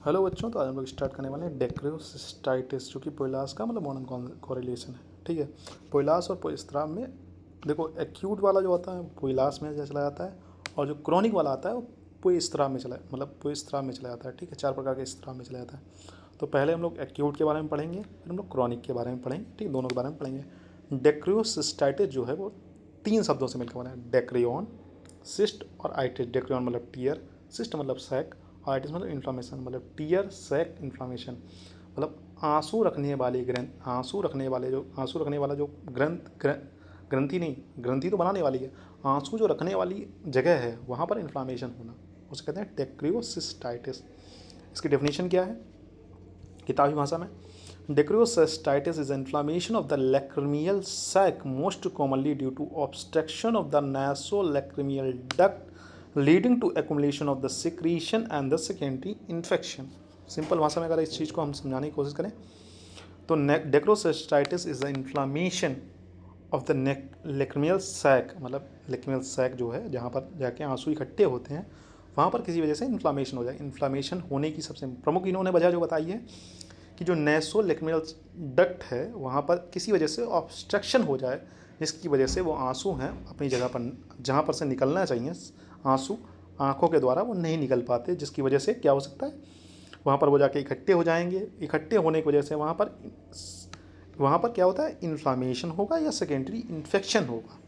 Hello बच्चों, तो आज हम लोग स्टार्ट करने वाले हैं डेक्रोसिस्टाइटिस, जो कि पोइलास का मतलब मॉडर्न कोरिलेशन है। ठीक है, पोइलास और पोइस्त्राव में देखो, एक्यूट वाला जो होता है पोइलास में चला जाता है, और जो क्रॉनिक वाला आता है वो पोइस्त्राव में चला जाता है। ठीक है, 4 प्रकार के स्त्राव में चला जाता है। तो पहले हम लोग एक्यूट के बारे में पढ़ेंगे, फिर हम लोग क्रॉनिक के बारे में पढ़ेंगे। ठीक, दोनों के बारे में पढ़ेंगे। डेक्रोसिस्टाइटिस जो है वो 3 शब्दों से मिलकर बना है, डेक्रियन, सिस्ट और आइटिस। डेक्रियन मतलब टीयर, सिस्ट मतलब सैक, और आइटिस मतलब इन्फ्लामेशन, मतलब टीयर सैक इन्फ्लामेशन, मतलब आंसू रखने वाली ग्रंथ, आंसू रखने वाला जो ग्रंथि नहीं, ग्रंथि तो बनाने वाली है, आंसू जो रखने वाली जगह है वहाँ पर इन्फ्लामेशन होना, उसे कहते हैं डेक्रियोसिस्टाइटिस। इसकी डेफिनेशन क्या है किताबी भाषा में? Dacryocystitis is inflammation of the lacrimal sac, most commonly due to obstruction of the nasolacrimal duct leading to accumulation of the secretion and the secondary infection. Simple भाषा में अगर इस चीज़ को हम समझाने की कोशिश करें तो dacryocystitis is the inflammation of the lacrimal sac, मतलब लेक्रिमियल सैक जो है जहाँ पर जाके आंसू इकट्ठे होते हैं वहाँ पर किसी वजह से इन्फ्लामेशन हो जाए। इन्फ्लामेशन होने की सबसे प्रमुख इन्होंने वजह जो बताई है कि जो नेसोलेक्रिमियल डक्ट है वहाँ पर किसी वजह से ऑब्स्ट्रक्शन हो जाए, जिसकी वजह से वो आंसू हैं अपनी जगह पर जहाँ पर से निकलना चाहिए आंसू आँखों के द्वारा वो नहीं निकल पाते, जिसकी वजह से क्या हो सकता है वहाँ पर वो जाके इकट्ठे हो जाएंगे। इकट्ठे होने की वजह से वहाँ पर क्या होता है, इन्फ्लामेशन होगा या सेकेंडरी इन्फेक्शन होगा।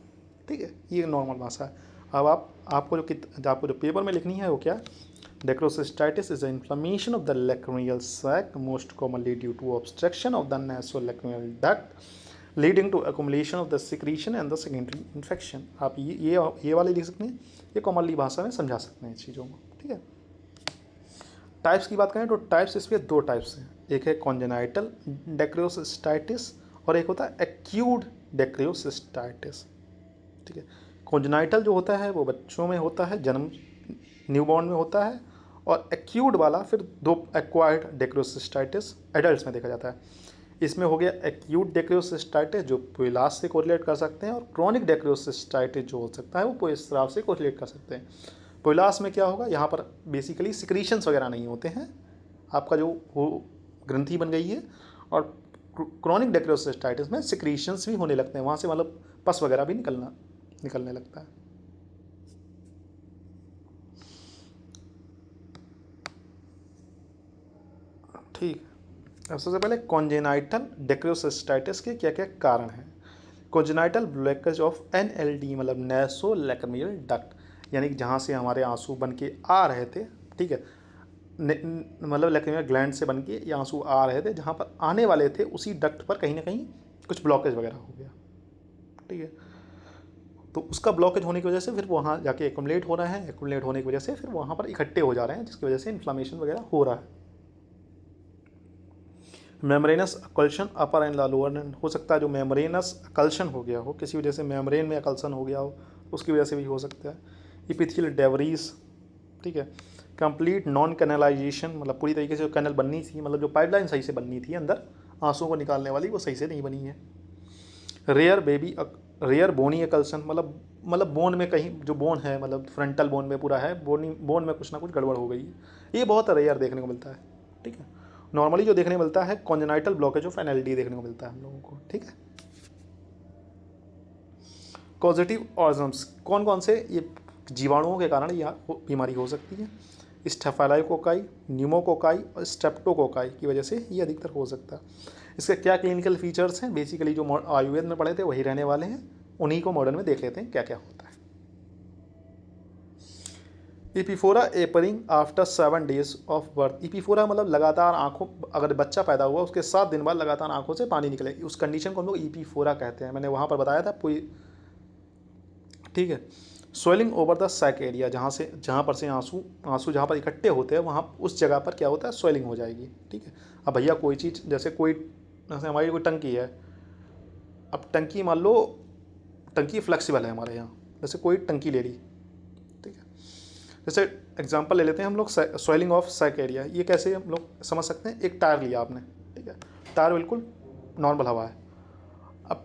ठीक है, ये नॉर्मल भाषा है। अब आपको जो पेपर में लिखनी है वो क्या? Dacryocystitis is an inflammation of the lacrimal sac, most commonly due to obstruction of the nasolacrimal duct, leading to accumulation of the secretion and the secondary infection. आप ये वाले लिख सकते हैं, ये कॉमनली भाषा में समझा सकते हैं चीज़ों को। ठीक है, टाइप्स की बात करें तो टाइप्स इसके 2 टाइप्स हैं। एक है कॉन्जेनाइटल डेक्रियोसिस्टाइटिस और एक होता है एक्यूट डेक्रियोसिस्टाइटिस। ठीक है, कॉन्जेनाइटल जो होता है वो बच्चों में होता है, जन्म न्यूबॉर्न में होता है, और एक्यूट वाला फिर 2 एक्वायर्ड डेक्रियोसिस्टाइटिस एडल्ट में देखा जाता है। इसमें हो गया एक्यूट डेक्रियोसिस्टाइटिस जो पोइलास से कोरिलेट कर सकते हैं, और क्रॉनिक डेक्रियोसिस्टाइटिस जो हो सकता है वो पोइस्राव से कोरिलेट कर सकते हैं। पोइलास में क्या होगा, यहाँ पर बेसिकली सिक्रीशंस वगैरह नहीं होते हैं, आपका जो वो ग्रंथि बन गई है, और क्रॉनिक डेक्रियोसिस्टाइटिस में सिक्रीशंस भी होने लगते हैं, वहाँ से मतलब पस वगैरह भी निकलने लगता है। ठीक, अब सबसे पहले कॉन्जेनाइटल डेक्रियोसिस्टाइटिस के क्या क्या कारण हैं। कॉन्जेनाइटल ब्लॉकेज ऑफ NLD मतलब नेसोलैक्रिमियल डक्ट, यानी कि जहाँ से हमारे आंसू बन के आ रहे थे। ठीक है, मतलब लैक्रिमियल ग्लैंड से बन के ये आंसू आ रहे थे, जहाँ पर आने वाले थे उसी डक्ट पर कहीं ना कहीं कुछ ब्लॉकेज वगैरह हो गया। ठीक है, तो उसका ब्लॉकेज होने की वजह से फिर वहाँ जाके एक्युमुलेट हो रहे हैं, एक्युमुलेट होने की वजह से फिर वहाँ पर इकट्ठे हो जा रहे हैं, जिसकी वजह से इन्फ्लामेशन वगैरह हो रहा है। Membranous occlusion upper end lower end हो सकता है, जो मेम्ब्रेनस अकल्शन हो गया हो, किसी वजह से मेम्ब्रेन में अकल्शन हो गया हो, उसकी वजह से भी हो सकता है। इपिथियल डेवरीज, ठीक है, कंप्लीट नॉन कैनलाइजेशन, मतलब पूरी तरीके से जो कैनल बननी थी, मतलब जो पाइपलाइन सही से बननी थी अंदर आंसुओं को निकालने वाली, वो सही से नहीं बनी है। रेयर बोनी अकल्शन, मतलब बोन में कहीं जो बोन है, मतलब फ्रंटल बोन में पूरा है, बोन में कुछ ना कुछ गड़बड़ हो गई है, ये बहुत रेयर देखने को मिलता है। ठीक है, नॉर्मली जो देखने को मिलता है कॉन्जेनाइटल ब्लॉकेज ऑफ NLD देखने को मिलता है हम लोगों को। ठीक है, कॉजेटिव ऑर्गन्स कौन कौन से, ये जीवाणुओं के कारण यह बीमारी हो सकती है। स्टेफाइलोकोकाई, न्यूमोकोकाई और स्ट्रेप्टोकोकाई की वजह से ये अधिकतर हो सकता है। इसके क्या क्लिनिकल फीचर्स हैं, बेसिकली जो आयुर्वेद में पढ़े थे वही रहने वाले हैं, उन्हीं को मॉडर्न में देख लेते हैं क्या क्या होता है। Epiphora appearing after 7 days of birth. Epiphora मतलब लगातार आंखों, अगर बच्चा पैदा हुआ उसके 7 दिन बाद लगातार आंखों से पानी निकले, उस कंडीशन को हम लोग इपीफोरा कहते हैं। मैंने वहाँ पर बताया था कोई। ठीक है, swelling over the sac area, जहाँ पर से आंसू जहाँ पर इकट्ठे होते हैं वहाँ उस जगह पर क्या होता है, स्वेलिंग हो जाएगी। ठीक है, अब भैया कोई चीज़ जैसे हमारी कोई टंकी है, अब टंकी मान लो टंकी फ्लेक्सिबल है हमारे यहाँ, जैसे कोई टंकी ले ली। ठीक है, जैसे एग्जांपल ले लेते हैं हम लोग स्वेलिंग ऑफ सैक एरिया, ये कैसे हम लोग समझ सकते हैं। एक टायर लिया आपने, ठीक है, टायर बिल्कुल नॉर्मल हवा है, अब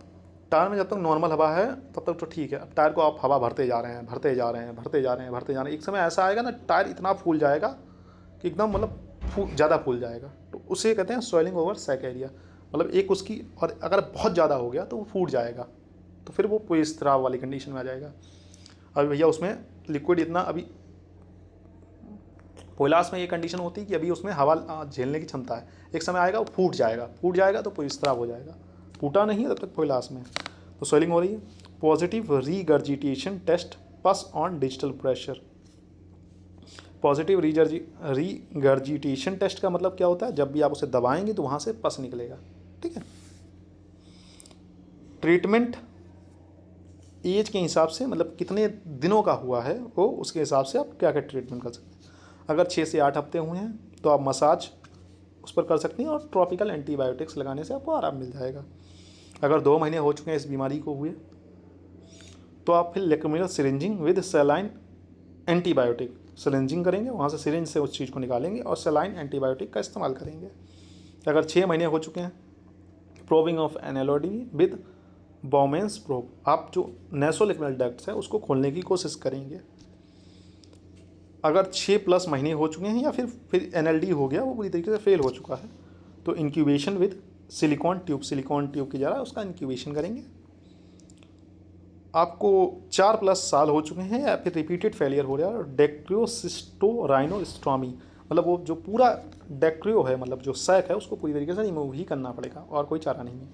टायर में जब तक नॉर्मल हवा है तब तक तो ठीक है, अब टायर को आप हवा भरते जा रहे हैं, एक समय ऐसा आएगा ना टायर इतना फूल जाएगा कि एकदम मतलब ज़्यादा फूल जाएगा, तो उसे कहते हैं स्वेलिंग ओवर सैक एरिया। मतलब एक उसकी, और अगर बहुत ज़्यादा हो गया तो वो फूट जाएगा, तो फिर वो पुष्पस्राव वाली कंडीशन में आ जाएगा। अभी भैया उसमें लिक्विड इतना, अभी कोयलास में ये कंडीशन होती है कि अभी उसमें हवा झेलने की क्षमता है, एक समय आएगा वो फूट जाएगा तो पुष्पस्राव हो जाएगा। फूटा नहीं है तब तक कोयलास में, तो स्वेलिंग हो रही है। Positive regurgitation test pus on digital pressure. Positive regurgitation test का मतलब क्या होता है, जब भी आप उसे दबाएंगे तो वहाँ से पस निकलेगा, ठीक है। ट्रीटमेंट एज के हिसाब से, मतलब कितने दिनों का हुआ है वो, उसके हिसाब से आप क्या क्या ट्रीटमेंट कर सकते हैं। अगर 6 से 8 हफ्ते हुए हैं तो आप मसाज उस पर कर सकती हैं, और ट्रॉपिकल एंटीबायोटिक्स लगाने से आपको आराम मिल जाएगा। अगर 2 महीने हो चुके हैं इस बीमारी को हुए, तो आप फिर लेक्रोमिनल सिरिंजिंग विद सेलाइन एंटीबायोटिक, सिरिंजिंग करेंगे, वहाँ से सिरिंज से उस चीज़ को निकालेंगे और सेलाइन एंटीबायोटिक का इस्तेमाल करेंगे। अगर 6 महीने हो चुके हैं, probing of NLD with Bowman's probe, आप जो नेसोलिक्विनल डक्ट्स है उसको खोलने की कोशिश करेंगे। अगर 6+ महीने हो चुके हैं या फिर एनएलडी हो गया, वो पूरी तरीके से फेल हो चुका है, तो इंक्यूबेशन विद सिलिकॉन ट्यूब की जगह उसका इंक्यूबेशन करेंगे। आपको 4+ साल हो चुके हैं या फिर रिपीटेड फेलियर हो रहा है, डेक्रियोसिस्टोराइनोस्टॉमी, मतलब वो जो पूरा डेक्रियो है, मतलब जो सैक है, उसको पूरी तरीके से रिमूव ही करना पड़ेगा, और कोई चारा नहीं है।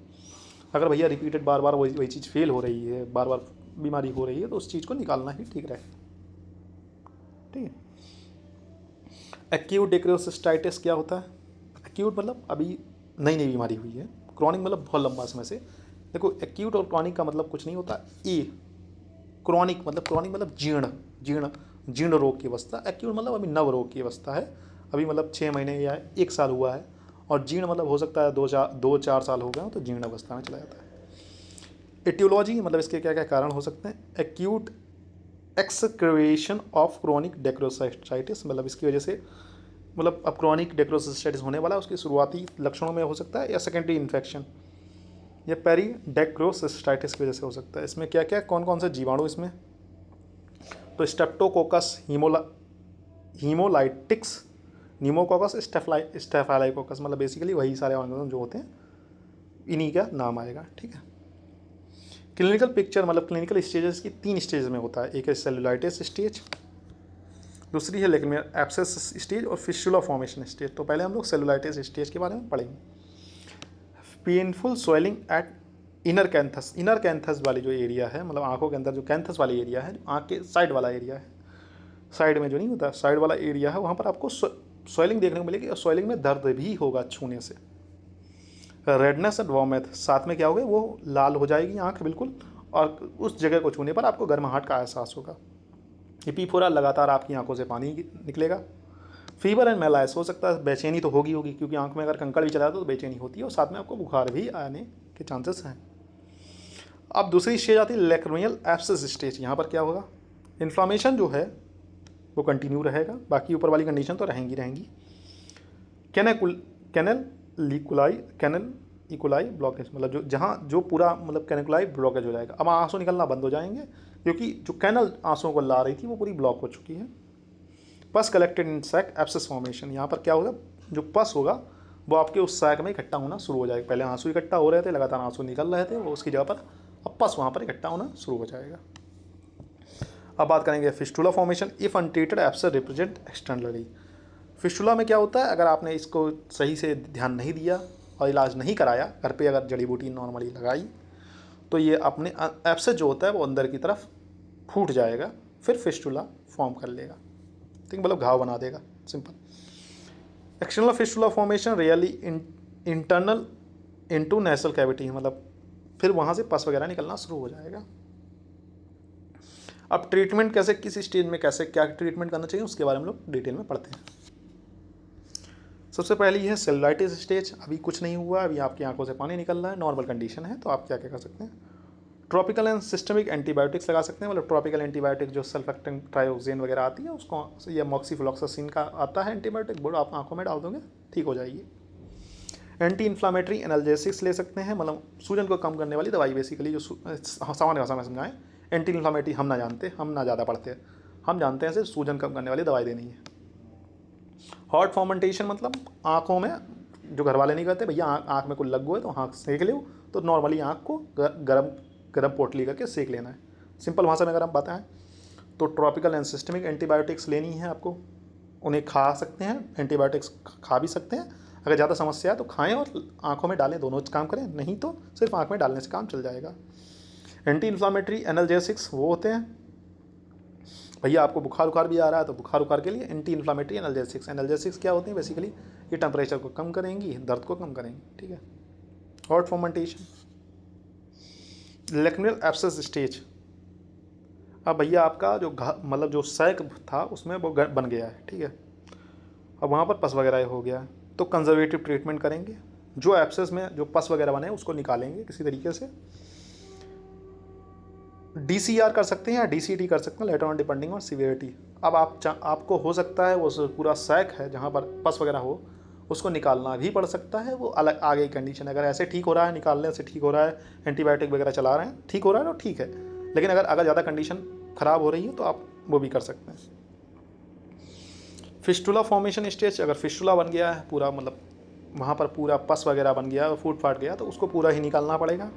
अगर भैया रिपीटेड बार बार वही चीज़ फेल हो रही है, बार बार बीमारी हो रही है, तो उस चीज़ को निकालना ही ठीक रहेगा, ठीक है। एक्यूट डेक्रियोसिस्टाइटिस क्या होता है? एक्यूट मतलब अभी नई नई बीमारी हुई है, क्रॉनिक मतलब बहुत लंबा समय से। देखो एक्यूट और क्रॉनिक का मतलब कुछ नहीं होता। क्रॉनिक मतलब जीर्ण रोग की अवस्था। एक्यूट मतलब अभी नव रोग की अवस्था है, अभी मतलब 6 महीने या 1 साल हुआ है। और जीर्ण मतलब हो सकता है 2-4 साल हो गए हो, तो जीर्ण अवस्था में चला जाता है। एटियोलॉजी मतलब इसके क्या क्या कारण हो सकते हैं। एक्यूट एक्सक्रेवेशन ऑफ क्रॉनिक डेक्रोसाइटिस, मतलब इसकी वजह से, मतलब अब क्रॉनिक डेक्रोसाइटिस होने वाला है, उसके शुरुआती लक्षणों में हो सकता है, या सेकेंडरी इन्फेक्शन, या पेरी डेक्रोसिस्टाइटिस की वजह से हो सकता है। इसमें क्या क्या कौन कौन से जीवाणु इसमें, तो स्टेप्टोकोकस हीमोलाइटिक्स, न्यूमोकोकस, स्टेफाइलोकोकस, मतलब बेसिकली वही सारे ऑर्गेनिज्म जो होते हैं, इन्हीं का नाम आएगा, ठीक है। क्लिनिकल पिक्चर मतलब क्लिनिकल स्टेजेस की 3 स्टेज में होता है। एक है सेलुलाइटिस स्टेज, दूसरी है लेकिन एब्सेस स्टेज, और फिस्टुला फॉर्मेशन स्टेज। तो पहले हम लोग सेलुलाइटिस स्टेज के बारे में पढ़ेंगे। Painful swelling eight inner canthus वाली जो एरिया है, मतलब आंखों के अंदर जो कैंथस वाली एरिया है, आंख के साइड वाला एरिया है, साइड में जो नहीं होता, साइड वाला एरिया है, वहाँ पर आपको स्वेलिंग देखने को मिलेगी, और स्वेलिंग में दर्द भी होगा छूने से। रेडनेस एंड वार्मथ, साथ में क्या होगा, वो लाल हो जाएगी आंख बिल्कुल, और उस जगह को छूने पर आपको गर्माहट का एहसास होगा। हिपीफोरा, लगातार आपकी आंखों से पानी निकलेगा। फीवर एंड मेलाइस, हो सकता है बेचैनी तो होगी क्योंकि आंख में अगर कंकड़ भी चला तो बेचैनी होती है, और साथ में आपको बुखार भी आने के चांसेस हैं। अब दूसरी स्टेज आती है लेक्रोमियल एब्सेस स्टेज। यहाँ पर क्या होगा, इन्फ्लामेशन जो है वो कंटिन्यू रहेगा, बाकी ऊपर वाली कंडीशन तो रहेंगी। कैनल इकुलाई ब्लॉकेज, मतलब जो पूरा मतलब कैनिकुलाई ब्लॉकेज हो जाएगा। अब आंसू निकलना बंद हो जाएंगे, क्योंकि जो कैनल आंसुओं को ला रही थी वो पूरी ब्लॉक हो चुकी है। Pus collected in sac abscess formation, यहाँ पर क्या होगा, जो पस होगा वो आपके उस सैक में इकट्ठा होना शुरू हो जाएगा। पहले आंसू इकट्ठा हो रहे थे, लगातार आंसू निकल रहे थे, वो उसकी जगह पर अब पस वहाँ पर इकट्ठा होना शुरू हो जाएगा। अब बात करेंगे fistula formation. If untreated abscess represent externally. Fistula में क्या होता है, अगर आपने इसको सही से ध्यान नहीं दिया और इलाज नहीं कराया, घर पे अगर जड़ी बूटी नॉर्मली लगाई, तो ये अपने एब्सेस जो होता है वो अंदर की तरफ फूट जाएगा, फिर फिस्टुला फॉर्म कर लेगा, ठीक, मतलब घाव बना देगा, simple. External fistula formation really internal into nasal cavity, मतलब फिर वहाँ से पस वगैरह निकलना शुरू हो जाएगा। अब ट्रीटमेंट कैसे, किस स्टेज में कैसे क्या ट्रीटमेंट करना चाहिए, उसके बारे में लोग डिटेल में पढ़ते हैं। सबसे पहली है सेलुलाइटिस स्टेज। अभी कुछ नहीं हुआ, अभी आपकी आंखों से पानी निकल रहा है, नॉर्मल कंडीशन है, तो आप क्या क्या कर सकते हैं, ट्रॉपिकल एंड सिस्टमिक एंटीबायोटिक्स लगा सकते हैं। मतलब ट्रॉपिकल एंटीबायोटिक जो सल्फेक्टेंट ट्रायोक्सिन वगैरह आती है उसको, या मॉक्सीफ्लॉक्सासिन का आता है एंटीबायोटिक, वो आप आंखों में डाल दोगे ठीक हो जाएगी। एंटी इन्फ्लामेटरी एनाल्जेसिक्स ले सकते हैं, मतलब सूजन को कम करने वाली दवाई, बेसिकली जो सामान्य भाषा में समझाएं। एंटी इन्फ्लामेटरी हम ना ज़्यादा पढ़ते हैं, हम जानते हैं सिर्फ सूजन कम करने वाली दवाई देनी है। हॉट फॉर्मेंटेशन मतलब आँखों में, जो घर वाले नहीं कहते भैया आँख में कुछ लग गया है तो आँख सेक लो, तो नॉर्मली आँख को गरम गरम पोटली करके सेक लेना है। सिंपल भाषा में अगर आप बताएं तो ट्रॉपिकल एंड सिस्टमिक एंटीबायोटिक्स लेनी है आपको, उन्हें खा सकते हैं, एंटीबायोटिक्स खा भी सकते हैं, अगर ज़्यादा समस्या है तो खाएं और आँखों में डालें, दोनों काम करें, नहीं तो सिर्फ आँख में डालने से काम चल जाएगा। एंटी इन्फ्लामेटरी एनाल्जेसिक्स वो होते हैं भैया आपको बुखार उखार भी आ रहा है तो बुखार उखार के लिए एंटी इन्फ्लामेटरी एनाल्जेसिक्स। एनाल्जेसिक्स क्या होती हैं बेसिकली, ये टेम्परेचर को कम करेंगी, दर्द को कम करेंगी, ठीक है। हॉट फॉर्मेंटेशन, लेक्मिनल एब्सेस स्टेज, अब भैया आपका जो मतलब जो सैक था उसमें वो बन गया है, ठीक है, अब वहाँ पर पस वगैरह हो गया है, तो कंजर्वेटिव ट्रीटमेंट करेंगे, जो एब्सेस में जो पस वगैरह बने उसको निकालेंगे किसी तरीके से। DCR कर सकते हैं या DCT कर सकते हैं, later on depending on severity. अब आपको हो सकता है वो पूरा सैक है जहाँ पर पस वगैरह हो उसको निकालना भी पड़ सकता है, वो अलग आगे की कंडीशन। अगर ऐसे ठीक हो रहा है, निकालने से ठीक हो रहा है, एंटीबायोटिक वगैरह चला रहे हैं, ठीक हो रहा है तो ठीक है, लेकिन अगर ज़्यादा कंडीशन ख़राब हो रही है तो आप वो भी कर सकते हैं। फिस्टुला फॉर्मेशन स्टेज, अगर फिस्टुला बन गया है पूरा, मतलब वहाँ पर पूरा पस वगैरह बन गया, फूट फाट गया, तो उसको पूरा ही निकालना पड़ेगा।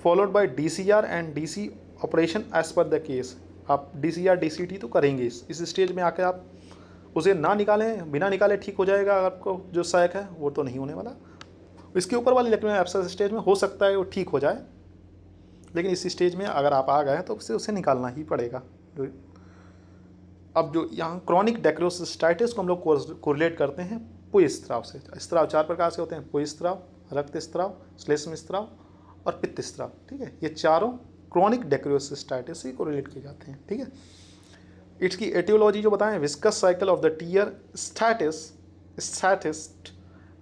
Followed by DCR and DC operation as per the case. आप DCR DCT तो करेंगे, इस स्टेज में आकर आप उसे ना निकालें, बिना निकाले ठीक हो जाएगा आपको जो सैक है, वो तो नहीं होने वाला। इसके ऊपर वाली लेक्मिनल एब्सेस स्टेज में हो सकता है वो ठीक हो जाए, लेकिन इस स्टेज में अगर आप आ गए तो उसे निकालना ही पड़ेगा। अब जो यहाँ क्रॉनिक डेक्रोसिस्टाइटिस को हम लोग कोरिलेट करते हैं पुय स्त्राव से। स्त्राव 4 प्रकार से होते हैं, पुय स्त्राव, रक्त स्त्राव, श्लेष्म स्त्राव और पित्त स्त्राव, ठीक है। ये चारों क्रॉनिक डेक्रोसिस्टाइटिस से कोरिलेट किए जाते हैं, ठीक है। इसकी एटियोलॉजी जो बताएं, viscous cycle of the tear stasis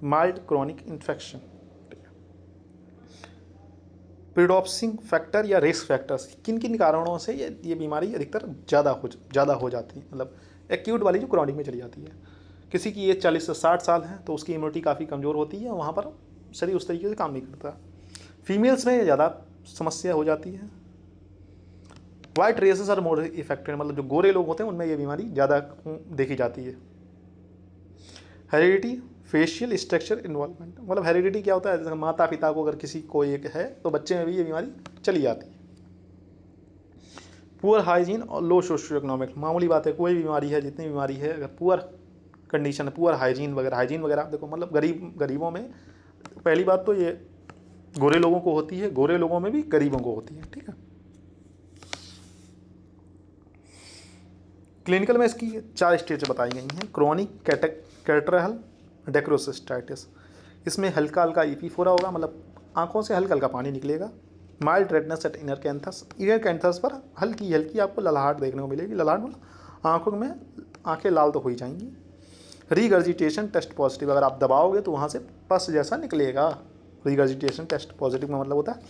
mild chronic infection, predisposing factor या रिस्क फैक्टर्स, किन किन कारणों से ये बीमारी अधिकतर ज़्यादा हो जाती है, मतलब एक्यूट वाली जो क्रॉनिक में चली जाती है। किसी की एज 40 से 60 साल है तो उसकी इम्यूनिटी काफ़ी कमज़ोर होती है, वहाँ पर शरीर उस तरीके से काम नहीं करता। फीमेल्स में ज़्यादा समस्या हो जाती है। White races are more affected, मतलब जो गोरे लोग होते हैं उनमें ये बीमारी ज़्यादा देखी जाती है। हेरिडिटी, फेशियल स्ट्रक्चर इन्वॉल्वमेंट, मतलब हेरिडिटी क्या होता है, जैसे माता पिता को अगर किसी को एक है तो बच्चे में भी ये बीमारी चली जाती है। पुअर हाइजीन और लो सोशियो इकोनॉमिक, मामूली बात है, कोई बीमारी है, जितनी बीमारी है, अगर पुअर कंडीशन है, पुअर हाइजीन वगैरह देखो, मतलब गरीबों में पहली बात तो ये गोरे लोगों को होती है, गोरे लोगों में भी गरीबों को होती है, ठीक है। क्लिनिकल में इसकी 4 स्टेज बताई गई हैं। क्रॉनिक कैटरल डेक्रोसिस्टाइटिस, इसमें हल्का हल्का ईपीफोरा होगा, मतलब आंखों से हल्का हल्का पानी निकलेगा। Mild redness eight inner canthus पर हल्की हल्की आपको ललाहट देखने को मिलेगी। ललाहट मतलब आंखों में आंखें लाल तो हो ही जाएंगी। रीगर्जिटेशन टेस्ट पॉजिटिव, अगर आप दबाओगे तो वहाँ से पस जैसा निकलेगा। रीगर्जिटेशन टेस्ट पॉजिटिव का मतलब होता है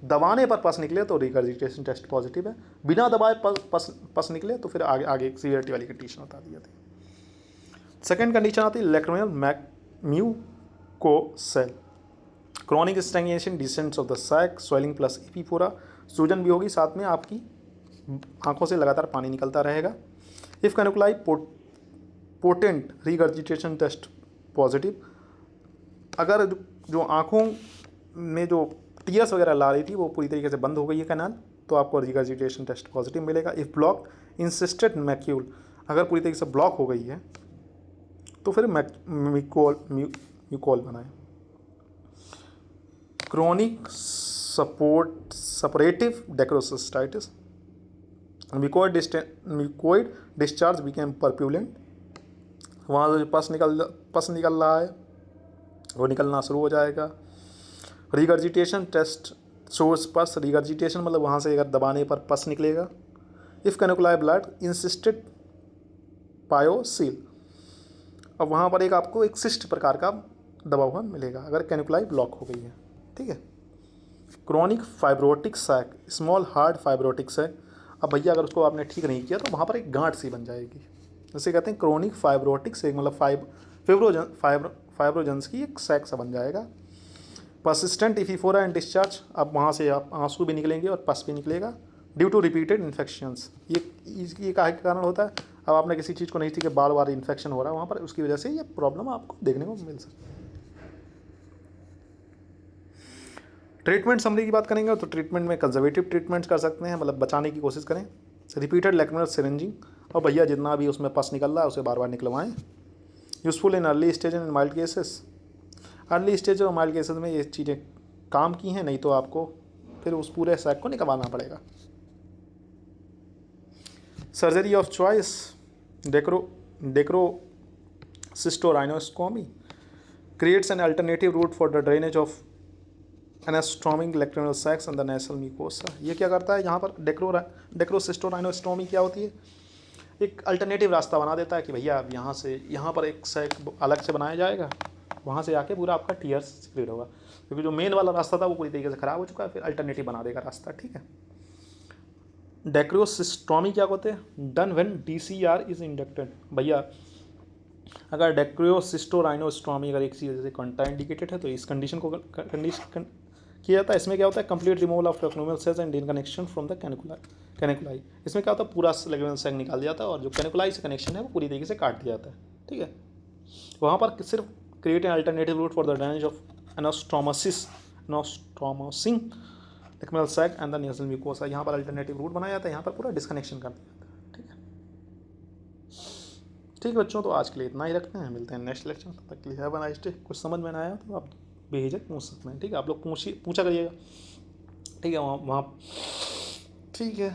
दबाने पर पस निकले तो रिगर्जिटेशन टेस्ट पॉजिटिव है, बिना दबाए पस निकले तो फिर आगे सीवियरिटी वाली कंडीशन बता दी जाती है। सेकेंड कंडीशन आती है lacrimal mucocele, chronic stagnation, distends of the sac, swelling plus epiphora, सूजन भी होगी, साथ में आपकी आंखों से लगातार पानी निकलता रहेगा। If canaliculi patent, regurgitation test positive, अगर जो आँखों में जो टीयर्स वगैरह ला रही थी वो पूरी तरीके से बंद हो गई है कैनाल, तो आपको रिगर्जिटेशन टेस्ट पॉजिटिव मिलेगा। इफ ब्लॉक इंसिस्टेड मैक्यूल, अगर पूरी तरीके से ब्लॉक हो गई है तो फिर म्यूकोल बनाएं। Chronic suppurative dacryocystitis, mucoid discharge became purulent, वहाँ से पस निकल रहा है वो निकलना शुरू हो जाएगा। रिगर्जिटेशन टेस्ट सोर्स पस, रिगर्जिटेशन मतलब वहाँ से अगर दबाने पर पस निकलेगा। इफ़ कैनुकुलाई ब्लड इंसिस्टेड पायोसील, अब वहाँ पर आपको एक सिस्ट प्रकार का दबा हुआ मिलेगा अगर कैनुकुलाई ब्लॉक हो गई है, ठीक है। Chronic fibrotic sac, small hard fibrotic sac, अब भैया अगर उसको आपने ठीक नहीं किया तो वहाँ पर एक गांठ सी बन जाएगी, जैसे कहते हैं क्रॉनिक फाइब्रोटिक सैक, मतलब फाइब्रोजन्स की एक सैक सा बन जाएगा। परसिस्टेंट इफीफोरा एंड डिस्चार्ज, अब वहाँ से आप आंसू भी निकलेंगे और पस भी निकलेगा ड्यू टू रिपीटेड इन्फेक्शंस। ये काहे के कारण होता है, अब आपने किसी चीज़ को नहीं थी कि बार बार इन्फेक्शन हो रहा है वहाँ पर, उसकी वजह से ये प्रॉब्लम आपको देखने को मिल सकती है। ट्रीटमेंट समरी की बात करेंगे तो ट्रीटमेंट में कंजर्वेटिव ट्रीटमेंट्स कर सकते हैं, मतलब बचाने की कोशिश करें, रिपीटेड लेक्युलर सिरिंजिंग, और भैया जितना भी उसमें पस निकल रहा है उसे बार बार निकलवाएं। Useful in early stage and mild cases, early stage और माइल्ड केसेस में ये चीज़ें काम की हैं, नहीं तो आपको फिर उस पूरे सैक को निकलवाना पड़ेगा। Surgery of choice, dacryocystorhinostomy creates an alternative route for the drainage of anastoming lacrymal sacs and the nasal mucosa। ये क्या करता है, यहाँ पर डेक्रोसिस्टोराइनोस्टोमी क्या होती है, एक अल्टरनेटिव रास्ता बना देता है कि भैया अब यहाँ से यहाँ पर एक सैक अलग से बनाया जाएगा, वहाँ से आके पूरा आपका टीयर सिक्रेट होगा, क्योंकि जो मेन वाला रास्ता था वो पूरी तरीके से ख़राब हो चुका है, फिर अल्टरनेटिव बना देगा रास्ता, ठीक है। डेक्रोसिस्टोमी क्या होते हैं, done when DCR is inducted, भैया अगर डेक्रोसिस्टोराइनोस्टोमी अगर एक चीज़ जैसे कॉन्ट्राइंडिकेटेड है तो इस कंडीशन को कंडीशन किया जाता है। इसमें क्या होता है, complete removal of lacrimal cells and connection from the canaliculi. इसमें क्या होता है, पूरा लेगमेंट सेक निकाल दिया जाता है और जो कैनिकुलाई से कनेक्शन है वो पूरी तरीके से काट दिया जाता है, ठीक है। वहाँ पर सिर्फ create an alternative route for the drainage of anastomosing lacrimal sac and the nasal mucosa, यहाँ पर अल्टरनेटिव रूट बनाया जाता है, यहाँ पर पूरा डिस्कनेक्शन कर दिया जाता है, ठीक है। ठीक है बच्चों, तो आज के लिए इतना ही रखते हैं, मिलते हैं नेक्स्ट लेक्चर, तब तक के लिए हैव अ नाइस डे। कुछ समझ में ना आया तो आप बेहिचक पूछ सकते हैं, ठीक है, आप लोग पूछा करिएगा, ठीक है, वहाँ ठीक है।